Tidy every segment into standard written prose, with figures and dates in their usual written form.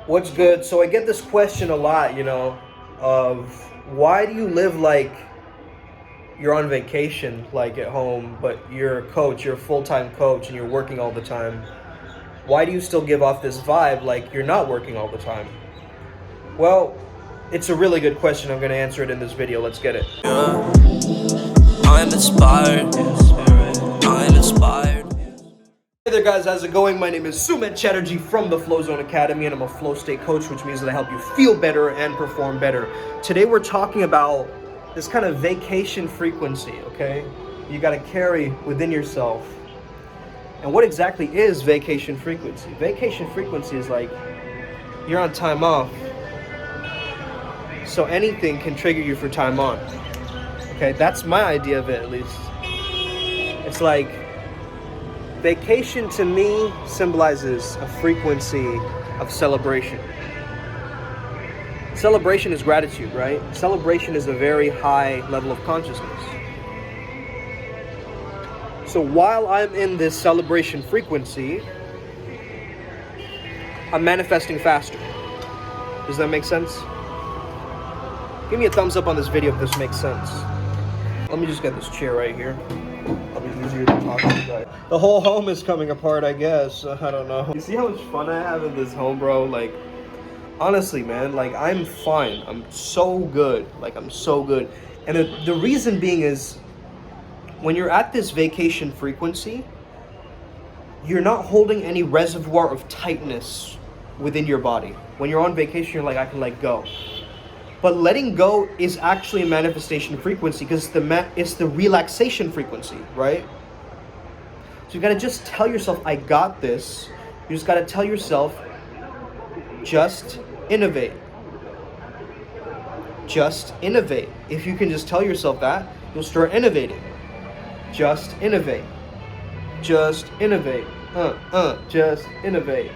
What's good? So I get this question a lot, of why do you live like you're on vacation, like at home, but you're a coach, you're a full-time coach, and you're working all the time? Why do you still give off this vibe like you're not working all the time? Well, it's a really good question. I'm going to answer it in this video. Let's get it. Yeah. I'm inspired. I'm inspired. Hey there guys, how's it going? My name is Sumit Chatterjee from the Flow Zone Academy, and I'm a flow state coach, which means that I help you feel better and perform better. Today we're talking about this kind of vacation frequency, okay? You gotta carry within yourself. And what exactly is vacation frequency? Vacation frequency is like you're on time off, so anything can trigger you for time on. Okay, that's my idea of it, at least. It's like vacation to me symbolizes a frequency of celebration. Celebration is gratitude, right? Celebration is a very high level of consciousness. So while I'm in this celebration frequency, I'm manifesting faster. Does that make sense? Give me a thumbs up on this video if this makes sense. Let me just get this chair right here. It'll be easier to talk to you guys. The whole home is coming apart, I guess. I don't know. You see how much fun I have in this home, bro? Like, honestly, man, like, I'm fine. I'm so good. Like, I'm so good. And the reason being is, when you're at this vacation frequency, you're not holding any reservoir of tightness within your body. When you're on vacation, you're like, I can let go. But letting go is actually a manifestation frequency because it's the relaxation frequency, right? So you gotta just tell yourself, I got this. You just gotta tell yourself, just innovate. Just innovate. If you can just tell yourself that, you'll start innovating. Just innovate. Just innovate. Just innovate.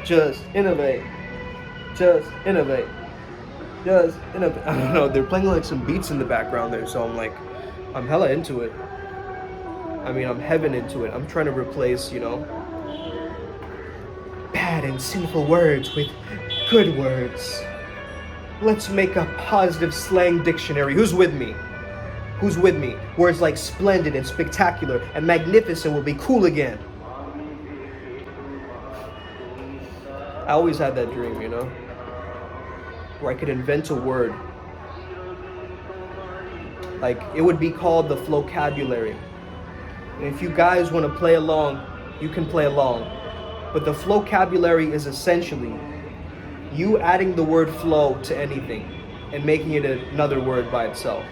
Just innovate. Just innovate. Does I don't know, they're playing like some beats in the background there, so I'm hella into it. I mean, I'm heaven into it. I'm trying to replace, bad and sinful words with good words. Let's make a positive slang dictionary. Who's with me? Who's with me? Words like splendid and spectacular and magnificent will be cool again. I always had that dream, where I could invent a word. Like, it would be called the Flowcabulary. And if you guys want to play along, you can play along. But the Flowcabulary is essentially you adding the word flow to anything and making it another word by itself.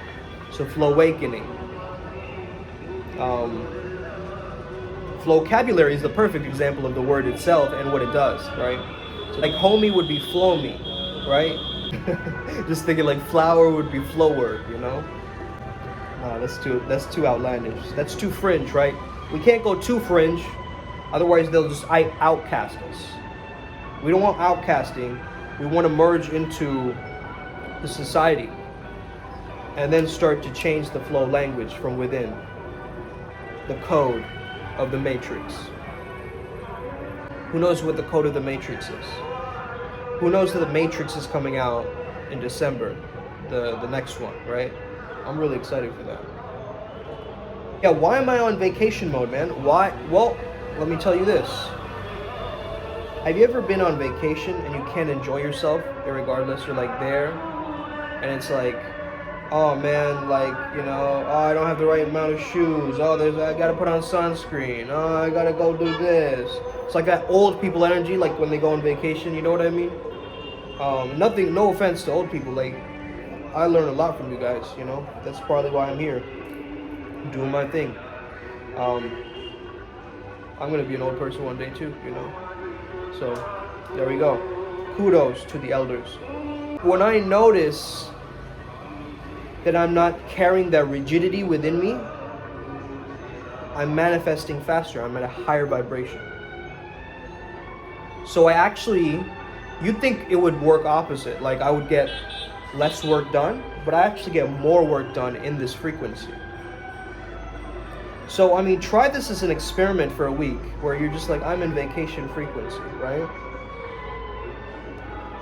So Flowakening. Flowcabulary is the perfect example of the word itself and what it does, right? So like homie would be flow me, right? Just thinking like flower would be flower, Nah, that's too outlandish. That's too fringe, right? We can't go too fringe, otherwise they'll just outcast us. We don't want outcasting. We want to merge into the society and then start to change the flow language from within. The code of the matrix. Who knows what the code of the matrix is? Who knows that the Matrix is coming out in December, the next one, right? I'm really excited for that. Yeah, why am I on vacation mode, man? Why? Well, let me tell you this. Have you ever been on vacation and you can't enjoy yourself, irregardless? You're like there, and it's like, oh man, like, oh, I don't have the right amount of shoes. Oh, I gotta put on sunscreen. Oh, I gotta go do this. It's like that old people energy, like when they go on vacation, you know what I mean? No offense to old people, like, I learn a lot from you guys, That's partly why I'm here, doing my thing. I'm gonna be an old person one day too, So, there we go. Kudos to the elders. When I notice that I'm not carrying that rigidity within me, I'm manifesting faster. I'm at a higher vibration. So you'd think it would work opposite. Like I would get less work done, but I actually get more work done in this frequency. So, I mean, try this as an experiment for a week where you're just like, I'm in vacation frequency, right?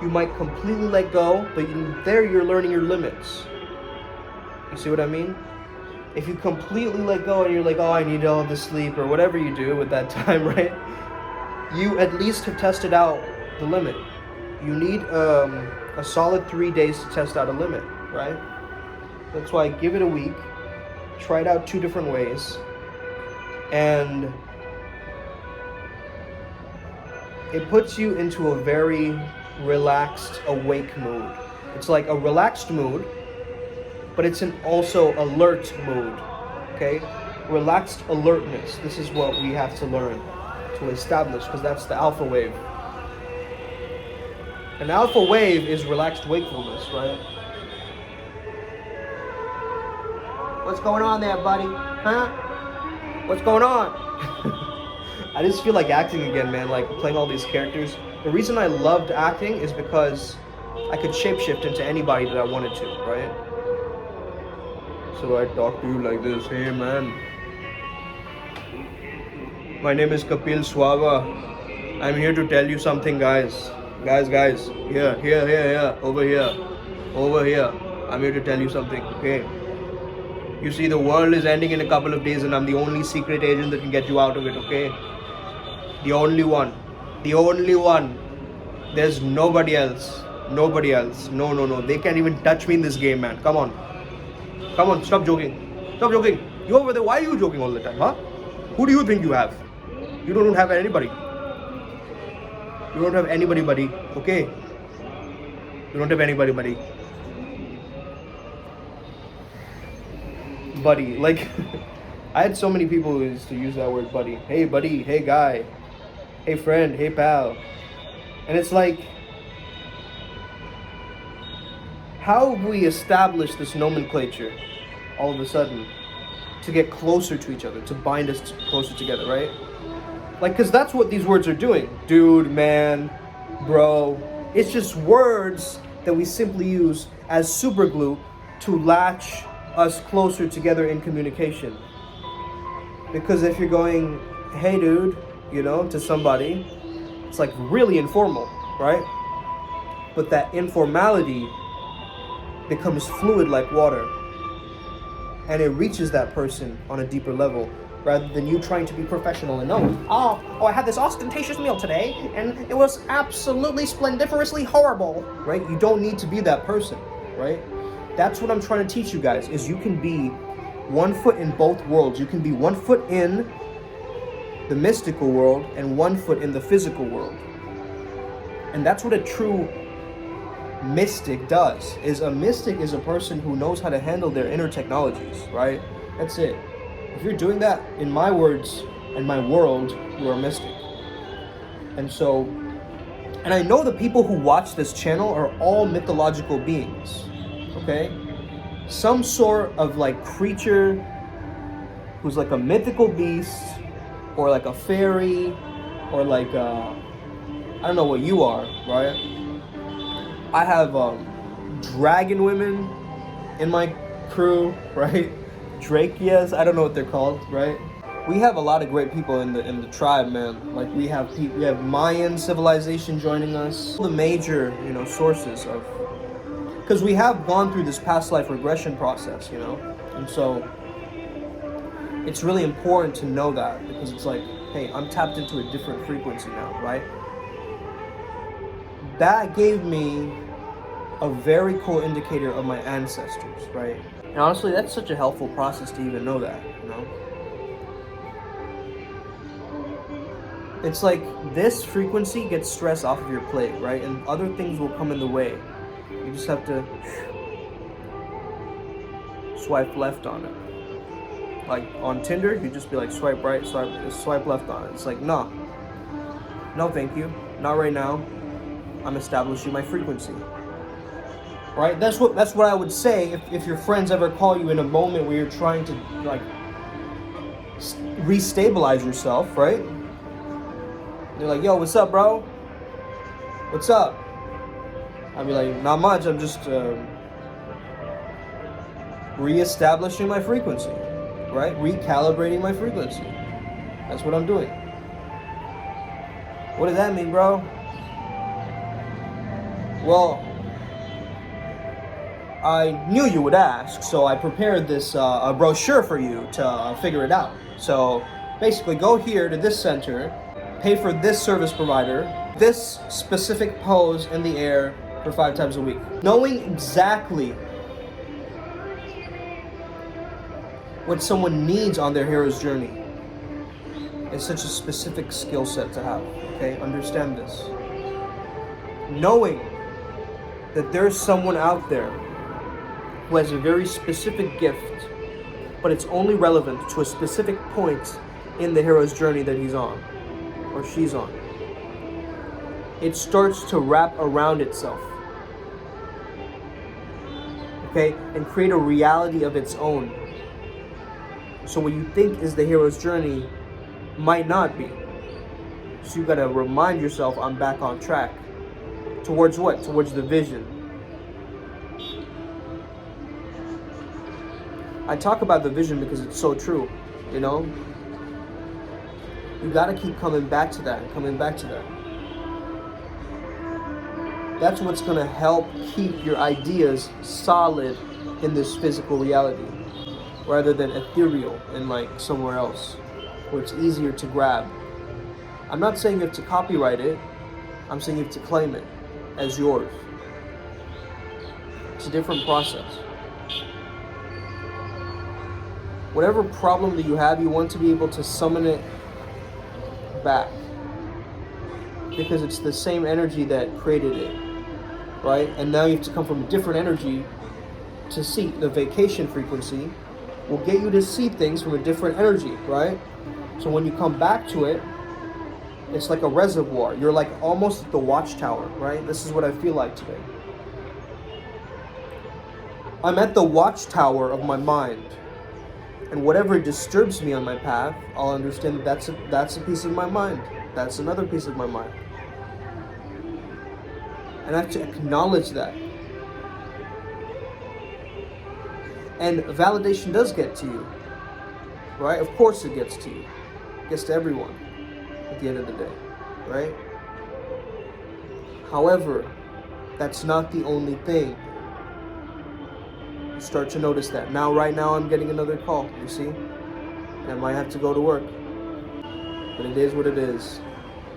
you might completely let go, but there you're learning your limits. You see what I mean? If you completely let go and you're like, oh, I need all this sleep or whatever you do with that time, right? You at least have tested out the limit. You need a solid 3 days to test out a limit, right? That's why give it a week, try it out 2 different ways, and it puts you into a very relaxed, awake mood. It's like a relaxed mood, but it's an also alert mood, okay? Relaxed alertness. This is what we have to learn to establish, because that's the alpha wave. An alpha wave is relaxed wakefulness, right? What's going on there, buddy? Huh? What's going on? I just feel like acting again, man, like playing all these characters. The reason I loved acting is because I could shapeshift into anybody that I wanted to, right? So I talk to you like this. Hey, man. My name is Kapil Swava. I'm here to tell you something, guys. Guys. Here. Over here. I'm here to tell you something, okay? You see, the world is ending in a couple of days and I'm the only secret agent that can get you out of it, okay? The only one. There's nobody else. No. They can't even touch me in this game, man. Come on, stop joking. You over there, why are you joking all the time, huh? Who do you think you have? You don't have anybody. You don't have anybody, buddy. Okay? You don't have anybody, buddy. Buddy, like, I had so many people who used to use that word buddy. Hey, buddy. Hey, guy. Hey, friend. Hey, pal. And it's like, how have we established this nomenclature all of a sudden to get closer to each other, to bind us closer together, right? Like, because that's what these words are doing. Dude, man, bro. It's just words that we simply use as super glue to latch us closer together in communication. Because if you're going, hey, dude, you know, to somebody, it's like really informal, right? But that informality becomes fluid like water. And it reaches that person on a deeper level, rather than you trying to be professional and know, oh, I had this ostentatious meal today, and it was absolutely splendiferously horrible, right? You don't need to be that person, right? That's what I'm trying to teach you guys, is you can be 1 foot in both worlds. You can be 1 foot in the mystical world and 1 foot in the physical world. And that's what a true mystic does. A mystic is a person who knows how to handle their inner technologies, right? That's it. If you're doing that, in my words and my world, you're a mystic. And so, and I know the people who watch this channel are all mythological beings, okay? Some sort of like creature who's like a mythical beast, or like a fairy, or like I don't know what you are, right? I have dragon women in my crew, right? Drakias, I don't know what they're called, right? We have a lot of great people in the tribe, man. Like we have Mayan civilization joining us. The major, sources of, because we have gone through this past life regression process, and so it's really important to know that, because it's like, hey, I'm tapped into a different frequency now, right? That gave me a very cool indicator of my ancestors, right? And honestly, that's such a helpful process to even know that, It's like this frequency gets stress off of your plate, right? And other things will come in the way. You just have to swipe left on it. Like on Tinder, you just be like swipe right, swipe left on it. It's like, no thank you, not right now. I'm establishing my frequency. Right? That's what I would say if your friends ever call you in a moment where you're trying to like restabilize yourself, right? They're like, yo, what's up, bro? What's up? I'd be like, not much, I'm just reestablishing my frequency, right? Recalibrating my frequency. That's what I'm doing. What does that mean, bro? Well, I knew you would ask, so I prepared this a brochure for you to figure it out. So basically, go here to this center, pay for this service provider, this specific pose in the air for 5 times a week. Knowing exactly what someone needs on their hero's journey is such a specific skill set to have, okay? Understand this. Knowing that there's someone out there who has a very specific gift, but it's only relevant to a specific point in the hero's journey that he's on, or she's on. It starts to wrap around itself, okay? And create a reality of its own. So what you think is the hero's journey might not be. So you gotta remind yourself, I'm back on track. Towards what? Towards the vision. I talk about the vision because it's so true, you know? You gotta keep coming back to that, That's what's gonna help keep your ideas solid in this physical reality, rather than ethereal and like somewhere else, where it's easier to grab. I'm not saying you have to copyright it, I'm saying you have to claim it as yours. It's a different process. Whatever problem that you have, you want to be able to summon it back, because it's the same energy that created it, right? And now you have to come from a different energy to see. The vacation frequency will get you to see things from a different energy, right? So when you come back to it, it's like a reservoir. You're like almost at the watchtower, right? This is what I feel like today. I'm at the watchtower of my mind. And whatever disturbs me on my path, I'll understand that that's a piece of my mind. That's another piece of my mind. And I have to acknowledge that. And validation does get to you, right? Of course it gets to you. It gets to everyone at the end of the day, right? However, that's not the only thing. You start to notice that. Right now I'm getting another call, you see? And I might have to go to work. But it is what it is.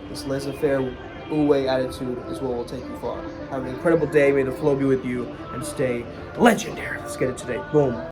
This laissez-faire Wu-Wei attitude is what will take you far. Have an incredible day. May the flow be with you and stay legendary. Let's get it today. Boom.